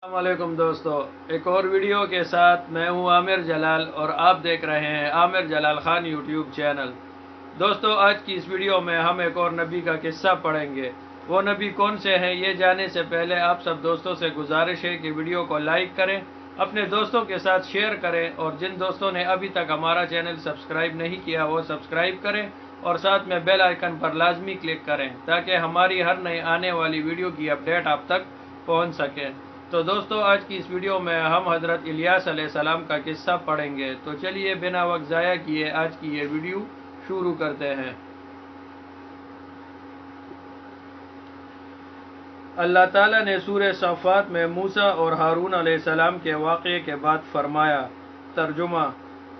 السلام علیکم دوستو، ایک اور ویڈیو کے ساتھ میں ہوں عامر جلال اور آپ دیکھ رہے ہیں عامر جلال خان یوٹیوب چینل۔ دوستو، آج کی اس ویڈیو میں ہم ایک اور نبی کا قصہ پڑھیں گے۔ وہ نبی کون سے ہیں یہ جاننے سے پہلے آپ سب دوستوں سے گزارش ہے کہ ویڈیو کو لائک کریں، اپنے دوستوں کے ساتھ شیئر کریں اور جن دوستوں نے ابھی تک ہمارا چینل سبسکرائب نہیں کیا وہ سبسکرائب کریں اور ساتھ میں بیل آئیکن پر لازمی کلک کریں تاکہ ہماری ہر نئی آنے والی ویڈیو کی اپڈیٹ آپ تک پہنچ سکے۔ تو دوستو، آج کی اس ویڈیو میں ہم حضرت الیاس علیہ السلام کا قصہ پڑھیں گے۔ تو چلیے بنا وقت ضائع کیے آج کی یہ ویڈیو شروع کرتے ہیں۔ اللہ تعالیٰ نے سورہ صافات میں موسیٰ اور ہارون علیہ السلام کے واقعے کے بعد فرمایا، ترجمہ: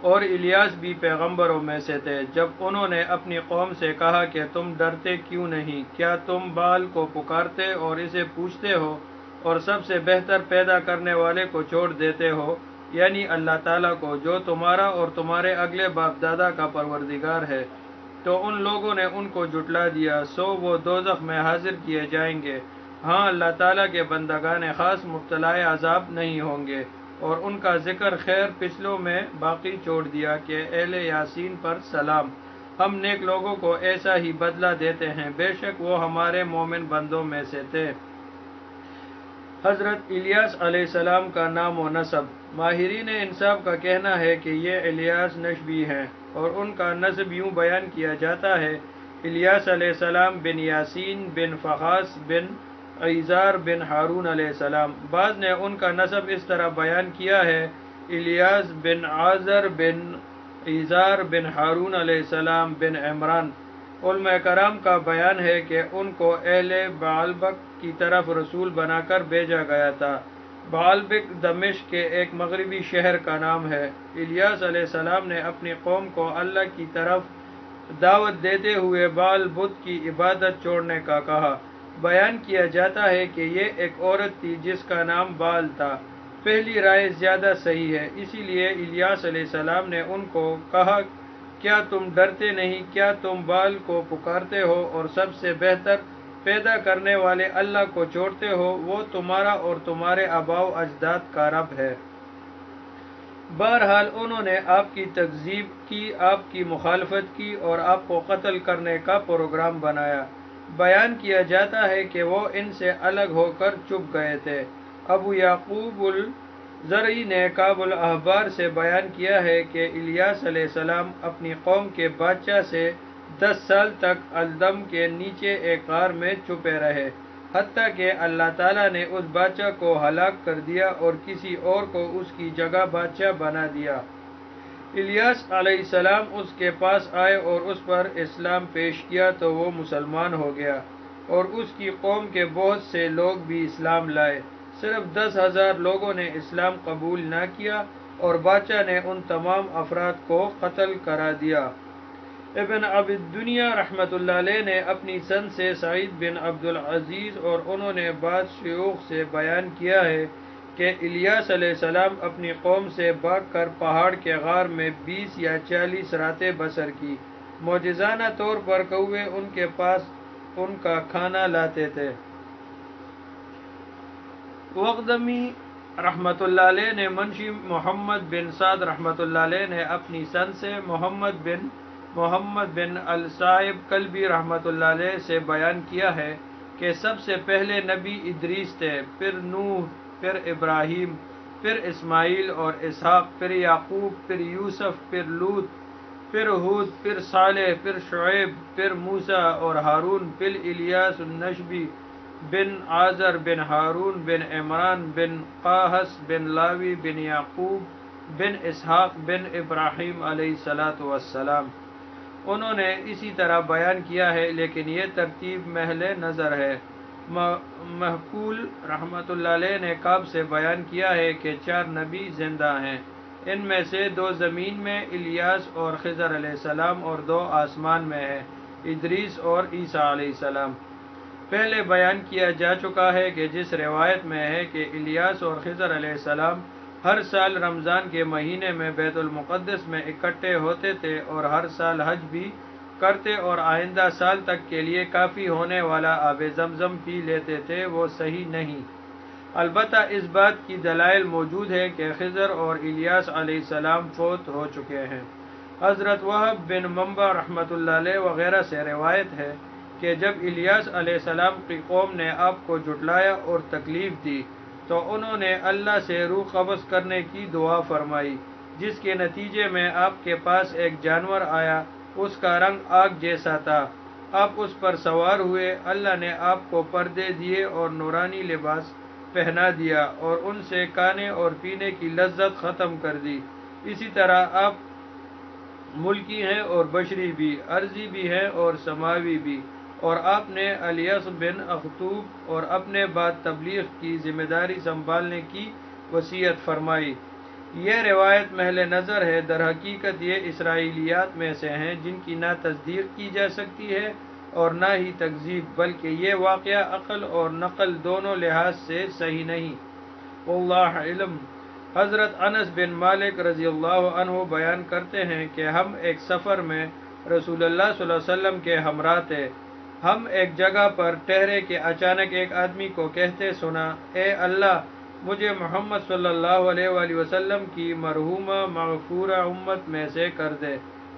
اور الیاس بھی پیغمبروں میں سے تھے جب انہوں نے اپنی قوم سے کہا کہ تم ڈرتے کیوں نہیں؟ کیا تم بال کو پکارتے اور اسے پوجتے ہو اور سب سے بہتر پیدا کرنے والے کو چھوڑ دیتے ہو، یعنی اللہ تعالیٰ کو، جو تمہارا اور تمہارے اگلے باپ دادا کا پروردگار ہے؟ تو ان لوگوں نے ان کو جھٹلا دیا، سو وہ دوزخ میں حاضر کیے جائیں گے۔ ہاں، اللہ تعالیٰ کے بندگان خاص مبتلا عذاب نہیں ہوں گے۔ اور ان کا ذکر خیر پچھلوں میں باقی چھوڑ دیا کہ اہل یاسین پر سلام، ہم نیک لوگوں کو ایسا ہی بدلہ دیتے ہیں، بے شک وہ ہمارے مومن بندوں میں سے تھے۔ حضرت الیاس علیہ السلام کا نام و نسب: ماہرین انساب کا کہنا ہے کہ یہ الیاس نشبی ہیں اور ان کا نسب یوں بیان کیا جاتا ہے: الیاس علیہ السلام بن یاسین بن فخاس بن عیزار بن ہارون علیہ السلام۔ بعض نے ان کا نسب اس طرح بیان کیا ہے: الیاس بن عازر بن عیزار بن ہارون علیہ السلام بن عمران۔ علماء کرام کا بیان ہے کہ ان کو اہل بعلبک کی طرف رسول بنا کر بھیجا گیا تھا۔ بعلبک دمشق کے ایک مغربی شہر کا نام ہے۔ الیاس علیہ السلام نے اپنی قوم کو اللہ کی طرف دعوت دیتے ہوئے بعل بت کی عبادت چھوڑنے کا کہا۔ بیان کیا جاتا ہے کہ یہ ایک عورت تھی جس کا نام بعل تھا۔ پہلی رائے زیادہ صحیح ہے، اسی لیے الیاس علیہ السلام نے ان کو کہا، کیا تم ڈرتے نہیں؟ کیا تم بعل کو پکارتے ہو اور سب سے بہتر پیدا کرنے والے اللہ کو چھوڑتے ہو؟ وہ تمہارا اور تمہارے آباء و اجداد کا رب ہے۔ بہرحال انہوں نے آپ کی تکذیب کی، آپ کی مخالفت کی اور آپ کو قتل کرنے کا پروگرام بنایا۔ بیان کیا جاتا ہے کہ وہ ان سے الگ ہو کر چھپ گئے تھے۔ ابو یعقوب الزرعی نے کعب الاحبار سے بیان کیا ہے کہ الیاس علیہ السلام اپنی قوم کے بادشاہ سے 10 سال تک الدم کے نیچے ایک غار میں چھپے رہے، حتیٰ کہ اللہ تعالیٰ نے اس بادشاہ کو ہلاک کر دیا اور کسی اور کو اس کی جگہ بادشاہ بنا دیا۔ الیاس علیہ السلام اس کے پاس آئے اور اس پر اسلام پیش کیا تو وہ مسلمان ہو گیا اور اس کی قوم کے بہت سے لوگ بھی اسلام لائے۔ صرف 10,000 لوگوں نے اسلام قبول نہ کیا اور بادشاہ نے ان تمام افراد کو قتل کرا دیا۔ ابن عبد الدنیا رحمۃ اللہ علیہ نے اپنی سند سے سعید بن عبد العزیز اور انہوں نے بعض شیوخ سے بیان کیا ہے کہ الیاس علیہ السلام اپنی قوم سے بھاگ کر پہاڑ کے غار میں 20 یا 40 راتیں بسر کی۔ معجزانہ طور پر کوے ان کے پاس ان کا کھانا لاتے تھے۔ وقدمی رحمۃ اللہ علیہ نے منشی محمد بن سعد رحمۃ اللہ علیہ نے اپنی سند سے محمد بن الصائب کلبی رحمۃ اللہ علیہ سے بیان کیا ہے کہ سب سے پہلے نبی ادریس تھے، پھر نوح، پھر ابراہیم، پھر اسماعیل اور اسحاق، پھر یعقوب، پھر یوسف، پھر لوط، پھر ہود، پھر صالح، پھر شعیب، پھر موسیٰ اور ہارون، پھر الیاس النشبی بن عازر بن ہارون بن عمران بن قاہس بن لاوی بن یعقوب بن اسحاق بن ابراہیم علیہ السلام۔ انہوں نے اسی طرح بیان کیا ہے، لیکن یہ ترتیب محل نظر ہے۔ محقول رحمۃ اللہ علیہ نے کعب سے بیان کیا ہے کہ 4 نبی زندہ ہیں، ان میں سے 2 زمین میں الیاس اور خضر علیہ السلام اور 2 آسمان میں ہیں، ادریس اور عیسیٰ علیہ السلام۔ پہلے بیان کیا جا چکا ہے کہ جس روایت میں ہے کہ الیاس اور خضر علیہ السلام ہر سال رمضان کے مہینے میں بیت المقدس میں اکٹھے ہوتے تھے اور ہر سال حج بھی کرتے اور آئندہ سال تک کے لیے کافی ہونے والا آب زمزم پی لیتے تھے، وہ صحیح نہیں۔ البتہ اس بات کی دلائل موجود ہے کہ خضر اور الیاس علیہ السلام فوت ہو چکے ہیں۔ حضرت وہب بن منبع رحمۃ اللہ علیہ وغیرہ سے روایت ہے کہ جب الیاس علیہ السلام کی قوم نے آپ کو جھٹلایا اور تکلیف دی تو انہوں نے اللہ سے روح قبض کرنے کی دعا فرمائی، جس کے نتیجے میں آپ کے پاس ایک جانور آیا، اس کا رنگ آگ جیسا تھا۔ آپ اس پر سوار ہوئے، اللہ نے آپ کو پردے دیے اور نورانی لباس پہنا دیا اور ان سے کھانے اور پینے کی لذت ختم کر دی۔ اسی طرح آپ ملکی ہیں اور بشری بھی، ارضی بھی ہیں اور سماوی بھی، اور آپ نے الیاس بن اخطوب اور اپنے بعد تبلیغ کی ذمہ داری سنبھالنے کی وصیت فرمائی۔ یہ روایت محل نظر ہے، در حقیقت یہ اسرائیلیات میں سے ہیں جن کی نہ تصدیق کی جا سکتی ہے اور نہ ہی تکذیب، بلکہ یہ واقعہ عقل اور نقل دونوں لحاظ سے صحیح نہیں۔ واللہ علم۔ حضرت انس بن مالک رضی اللہ عنہ بیان کرتے ہیں کہ ہم ایک سفر میں رسول اللہ صلی اللہ علیہ وسلم کے ہمراہ تھے۔ ہم ایک جگہ پر ٹھہرے کہ اچانک ایک آدمی کو کہتے سنا، اے اللہ، مجھے محمد صلی اللہ علیہ وآلہ وسلم کی مرحومہ مغفورہ امت میں سے کر دے۔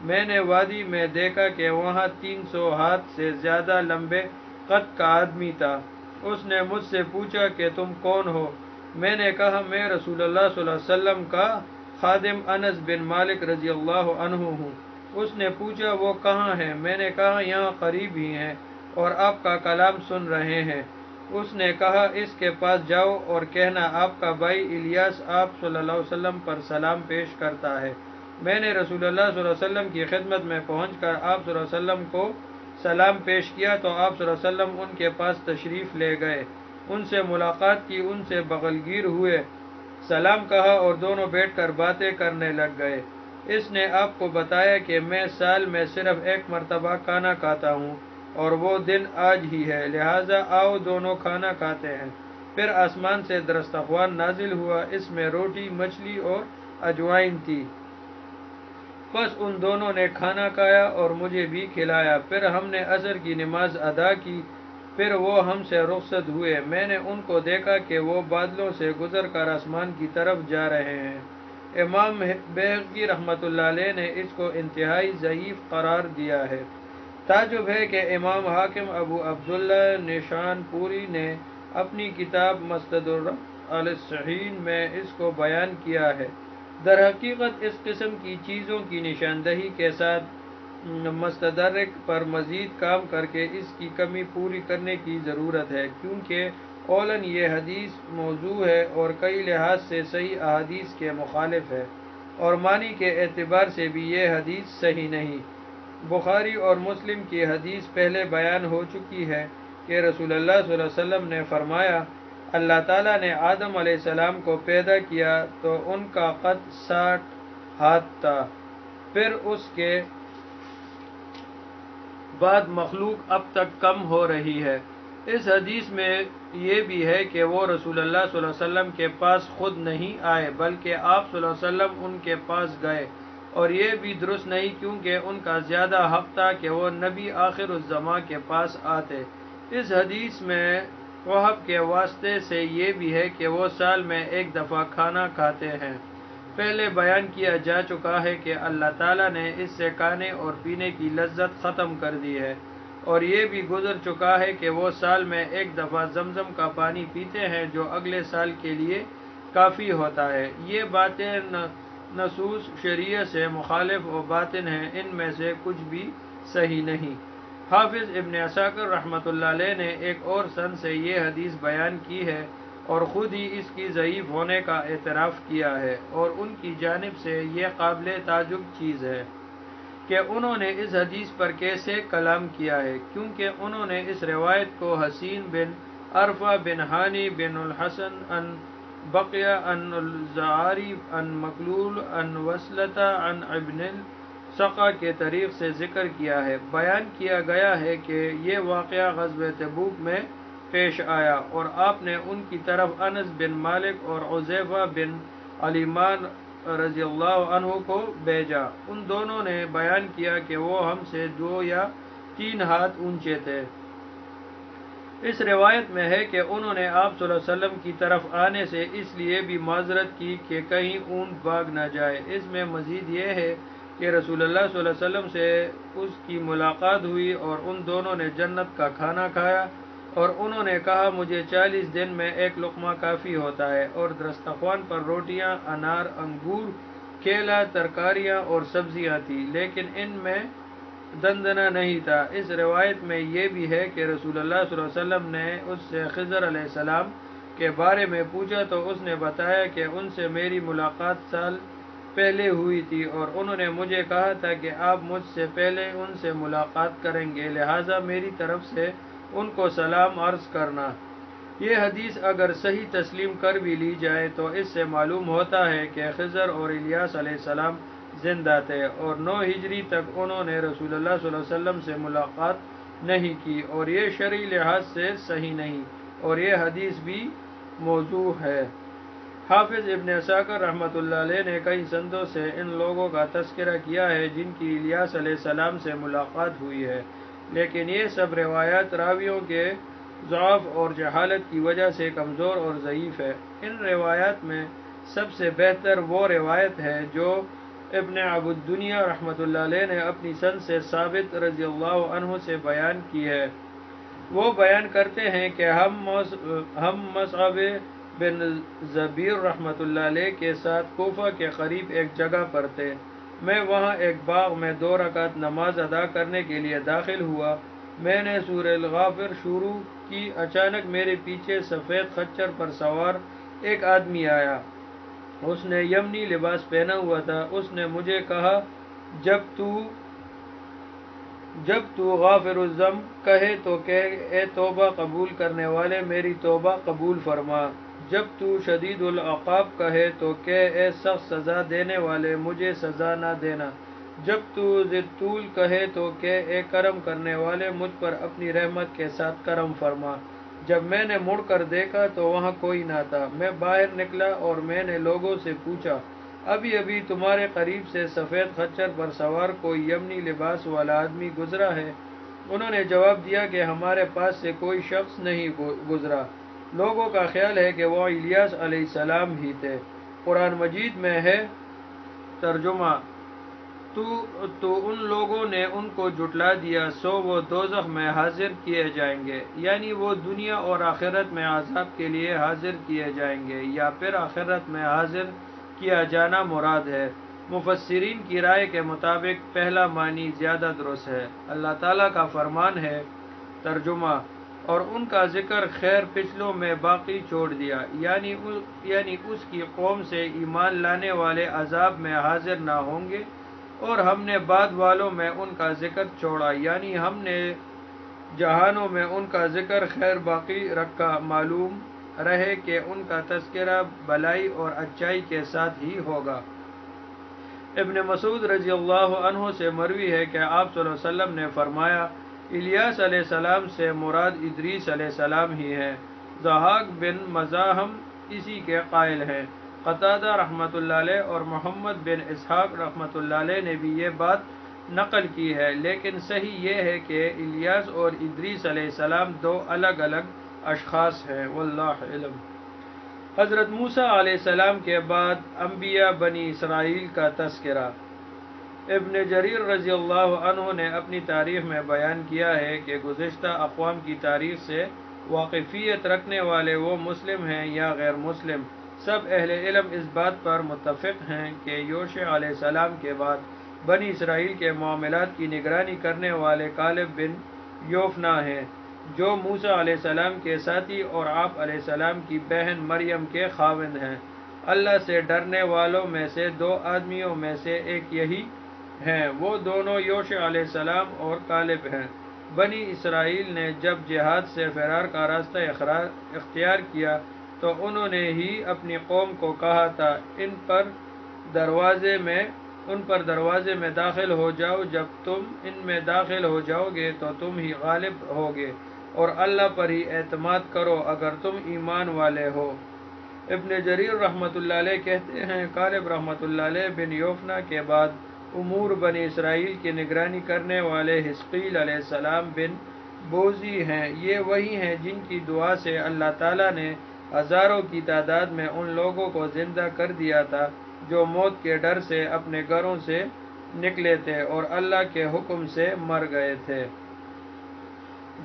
میں نے وادی میں دیکھا کہ وہاں 300 ہاتھ سے زیادہ لمبے قد کا آدمی تھا۔ اس نے مجھ سے پوچھا کہ تم کون ہو؟ میں نے کہا میں رسول اللہ صلی اللہ علیہ وسلم کا خادم انس بن مالک رضی اللہ عنہ ہوں۔ اس نے پوچھا وہ کہاں ہیں؟ میں نے کہا یہاں قریب ہی ہیں اور آپ کا کلام سن رہے ہیں۔ اس نے کہا اس کے پاس جاؤ اور کہنا آپ کا بھائی الیاس آپ صلی اللہ علیہ وسلم پر سلام پیش کرتا ہے۔ میں نے رسول اللہ صلی اللہ علیہ وسلم کی خدمت میں پہنچ کر آپ صلی اللہ علیہ وسلم کو سلام پیش کیا تو آپ صلی اللہ علیہ وسلم ان کے پاس تشریف لے گئے، ان سے ملاقات کی، ان سے بغلگیر ہوئے، سلام کہا اور دونوں بیٹھ کر باتیں کرنے لگ گئے۔ اس نے آپ کو بتایا کہ میں سال میں صرف ایک مرتبہ کھانا کھاتا ہوں اور وہ دن آج ہی ہے، لہٰذا آؤ دونوں کھانا کھاتے ہیں۔ پھر آسمان سے دسترخوان نازل ہوا، اس میں روٹی، مچھلی اور اجوائن تھی۔ بس ان دونوں نے کھانا کھایا اور مجھے بھی کھلایا۔ پھر ہم نے عصر کی نماز ادا کی، پھر وہ ہم سے رخصت ہوئے۔ میں نے ان کو دیکھا کہ وہ بادلوں سے گزر کر آسمان کی طرف جا رہے ہیں۔ امام بیہقی رحمۃ اللہ علیہ نے اس کو انتہائی ضعیف قرار دیا ہے۔ تعجب ہے کہ امام حاکم ابو عبداللہ نشان پوری نے اپنی کتاب مستدرک علی الصحیحین میں اس کو بیان کیا ہے۔ در حقیقت اس قسم کی چیزوں کی نشاندہی کے ساتھ مستدرک پر مزید کام کر کے اس کی کمی پوری کرنے کی ضرورت ہے، کیونکہ اولاً یہ حدیث موضوع ہے اور کئی لحاظ سے صحیح احادیث کے مخالف ہے، اور معنی کے اعتبار سے بھی یہ حدیث صحیح نہیں۔ بخاری اور مسلم کی حدیث پہلے بیان ہو چکی ہے کہ رسول اللہ صلی اللہ علیہ وسلم نے فرمایا، اللہ تعالیٰ نے آدم علیہ السلام کو پیدا کیا تو ان کا قد 60 ہاتھ تھا، پھر اس کے بعد مخلوق اب تک کم ہو رہی ہے۔ اس حدیث میں یہ بھی ہے کہ وہ رسول اللہ صلی اللہ علیہ وسلم کے پاس خود نہیں آئے بلکہ آپ صلی اللہ علیہ وسلم ان کے پاس گئے، اور یہ بھی درست نہیں کیونکہ ان کا زیادہ حق تھا کہ وہ نبی آخر الزماں کے پاس آتے۔ اس حدیث میں وہب کے واسطے سے یہ بھی ہے کہ وہ سال میں ایک دفعہ کھانا کھاتے ہیں۔ پہلے بیان کیا جا چکا ہے کہ اللہ تعالیٰ نے اس سے کھانے اور پینے کی لذت ختم کر دی ہے، اور یہ بھی گزر چکا ہے کہ وہ سال میں ایک دفعہ زمزم کا پانی پیتے ہیں جو اگلے سال کے لیے کافی ہوتا ہے۔ یہ باتیں نصوص شریعہ سے مخالف و باطل ہیں، ان میں سے کچھ بھی صحیح نہیں۔ حافظ ابن عساکر رحمۃ اللہ علیہ نے ایک اور سند سے یہ حدیث بیان کی ہے اور خود ہی اس کی ضعیف ہونے کا اعتراف کیا ہے، اور ان کی جانب سے یہ قابل تعجب چیز ہے کہ انہوں نے اس حدیث پر کیسے کلام کیا ہے، کیونکہ انہوں نے اس روایت کو حسین بن عرفہ بن ہانی بن الحسن ان بقیہ ان الزعاری ان مقلول ان وصلتہ ان ابن السقا کے طریق سے ذکر کیا ہے۔ بیان کیا گیا ہے کہ یہ واقعہ غزوہ تبوک میں پیش آیا اور آپ نے ان کی طرف انس بن مالک اور حذیفہ بن الیمان رضی اللہ عنہ کو بھیجا۔ ان دونوں نے بیان کیا کہ وہ ہم سے 2 یا 3 ہاتھ اونچے تھے۔ اس روایت میں ہے کہ انہوں نے آپ صلی اللہ علیہ وسلم کی طرف آنے سے اس لیے بھی معذرت کی کہ کہیں اونٹ بھاگ نہ جائے۔ اس میں مزید یہ ہے کہ رسول اللہ صلی اللہ علیہ وسلم سے اس کی ملاقات ہوئی اور ان دونوں نے جنت کا کھانا کھایا، اور انہوں نے کہا مجھے 40 دن میں ایک لقمہ کافی ہوتا ہے، اور دسترخوان پر روٹیاں، انار، انگور، کیلا، ترکاریاں اور سبزیاں تھیں، لیکن ان میں دندنا نہیں تھا۔ اس روایت میں یہ بھی ہے کہ رسول اللہ صلی اللہ علیہ وسلم نے اس سے خضر علیہ السلام کے بارے میں پوچھا تو اس نے بتایا کہ ان سے میری ملاقات سال پہلے ہوئی تھی، اور انہوں نے مجھے کہا تھا کہ آپ مجھ سے پہلے ان سے ملاقات کریں گے، لہٰذا میری طرف سے ان کو سلام عرض کرنا۔ یہ حدیث اگر صحیح تسلیم کر بھی لی جائے تو اس سے معلوم ہوتا ہے کہ خضر اور الیاس علیہ السلام زندہ تھے، اور 9 ہجری تک انہوں نے رسول اللہ صلی اللہ علیہ وسلم سے ملاقات نہیں کی، اور یہ شرعی لحاظ سے صحیح نہیں، اور یہ حدیث بھی موضوع ہے۔ حافظ ابن عساکر رحمۃ اللہ علیہ نے کئی سندوں سے ان لوگوں کا تذکرہ کیا ہے جن کی الیاس علیہ السلام سے ملاقات ہوئی ہے، لیکن یہ سب روایات راویوں کے ضعف اور جہالت کی وجہ سے کمزور اور ضعیف ہے۔ ان روایات میں سب سے بہتر وہ روایت ہے جو ابن ابو الدنیا رحمۃ اللہ علیہ نے اپنی سند سے ثابت رضی اللہ عنہ سے بیان کی ہے۔ وہ بیان کرتے ہیں کہ ہم مصعب بن زبیر رحمۃ اللہ علیہ کے ساتھ کوفہ کے قریب ایک جگہ پر تھے۔ میں وہاں ایک باغ میں 2 رکعت نماز ادا کرنے کے لیے داخل ہوا۔ میں نے سورہ الغافر شروع کی، اچانک میرے پیچھے سفید خچر پر سوار ایک آدمی آیا۔ اس نے یمنی لباس پہنا ہوا تھا۔ اس نے مجھے کہا جب تو غافر الذنب کہے تو کہ اے توبہ قبول کرنے والے میری توبہ قبول فرما، جب تو شدید العقاب کہے تو کہ اے سخت سزا دینے والے مجھے سزا نہ دینا، جب تو ذی الطول کہے تو کہ اے کرم کرنے والے مجھ پر اپنی رحمت کے ساتھ کرم فرما۔ جب میں نے مڑ کر دیکھا تو وہاں کوئی نہ تھا۔ میں باہر نکلا اور میں نے لوگوں سے پوچھا، ابھی ابھی تمہارے قریب سے سفید خچر پر سوار کوئی یمنی لباس والا آدمی گزرا ہے؟ انہوں نے جواب دیا کہ ہمارے پاس سے کوئی شخص نہیں گزرا۔ لوگوں کا خیال ہے کہ وہ الیاس علیہ السلام ہی تھے۔ قرآن مجید میں ہے ترجمہ، تو ان لوگوں نے ان کو جھٹلا دیا سو وہ دوزخ میں حاضر کیے جائیں گے، یعنی وہ دنیا اور آخرت میں عذاب کے لیے حاضر کیے جائیں گے، یا پھر آخرت میں حاضر کیا جانا مراد ہے۔ مفسرین کی رائے کے مطابق پہلا معنی زیادہ درست ہے۔ اللہ تعالیٰ کا فرمان ہے ترجمہ، اور ان کا ذکر خیر پچھلوں میں باقی چھوڑ دیا، یعنی اس کی قوم سے ایمان لانے والے عذاب میں حاضر نہ ہوں گے، اور ہم نے بعد والوں میں ان کا ذکر چھوڑا، یعنی ہم نے جہانوں میں ان کا ذکر خیر باقی رکھا، معلوم رہے کہ ان کا تذکرہ بھلائی اور اچائی کے ساتھ ہی ہوگا۔ ابن مسعود رضی اللہ عنہ سے مروی ہے کہ آپ صلی اللہ علیہ وسلم نے فرمایا، الیاس علیہ السلام سے مراد ادریس علیہ السلام ہی ہے۔ ضحاک بن مزاحم اسی کے قائل ہیں۔ قتادہ رحمۃ اللہ علیہ اور محمد بن اسحاق رحمۃ اللہ علیہ نے بھی یہ بات نقل کی ہے، لیکن صحیح یہ ہے کہ الیاس اور ادریس علیہ السلام 2 الگ الگ اشخاص ہیں، واللہ علم۔ حضرت موسیٰ علیہ السلام کے بعد انبیاء بنی اسرائیل کا تذکرہ۔ ابن جریر رضی اللہ عنہ نے اپنی تاریخ میں بیان کیا ہے کہ گزشتہ اقوام کی تاریخ سے واقفیت رکھنے والے وہ مسلم ہیں یا غیر مسلم، سب اہل علم اس بات پر متفق ہیں کہ یوشع علیہ السلام کے بعد بنی اسرائیل کے معاملات کی نگرانی کرنے والے کالب بن یوفنا ہیں، جو موسیٰ علیہ السلام کے ساتھی اور آپ علیہ السلام کی بہن مریم کے خاوند ہیں۔ اللہ سے ڈرنے والوں میں سے 2 آدمیوں میں سے ایک یہی ہیں، وہ دونوں یوشع علیہ السلام اور کالب ہیں۔ بنی اسرائیل نے جب جہاد سے فرار کا راستہ اختیار کیا تو انہوں نے ہی اپنی قوم کو کہا تھا، ان پر دروازے میں داخل ہو جاؤ، جب تم ان میں داخل ہو جاؤ گے تو تم ہی غالب ہوگے، اور اللہ پر ہی اعتماد کرو اگر تم ایمان والے ہو۔ ابن جریر رحمۃ اللہ علیہ کہتے ہیں، کالب رحمۃ اللہ علیہ بن یوفنا کے بعد امور بنی اسرائیل کی نگرانی کرنے والے حزقیل علیہ السلام بن بوزی ہیں، یہ وہی ہیں جن کی دعا سے اللہ تعالیٰ نے ہزاروں کی تعداد میں ان لوگوں کو زندہ کر دیا تھا جو موت کے ڈر سے اپنے گھروں سے نکلے تھے اور اللہ کے حکم سے مر گئے تھے۔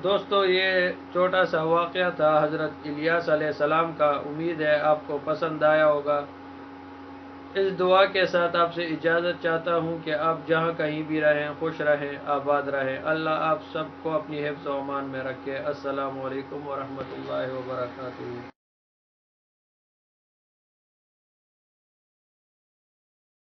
دوستو، یہ چھوٹا سا واقعہ تھا حضرت الیاس علیہ السلام کا۔ امید ہے آپ کو پسند آیا ہوگا۔ اس دعا کے ساتھ آپ سے اجازت چاہتا ہوں کہ آپ جہاں کہیں بھی رہیں، خوش رہیں، آباد رہیں۔ اللہ آپ سب کو اپنی حفظ و امان میں رکھے۔ السلام علیکم ورحمۃ اللہ وبرکاتہ۔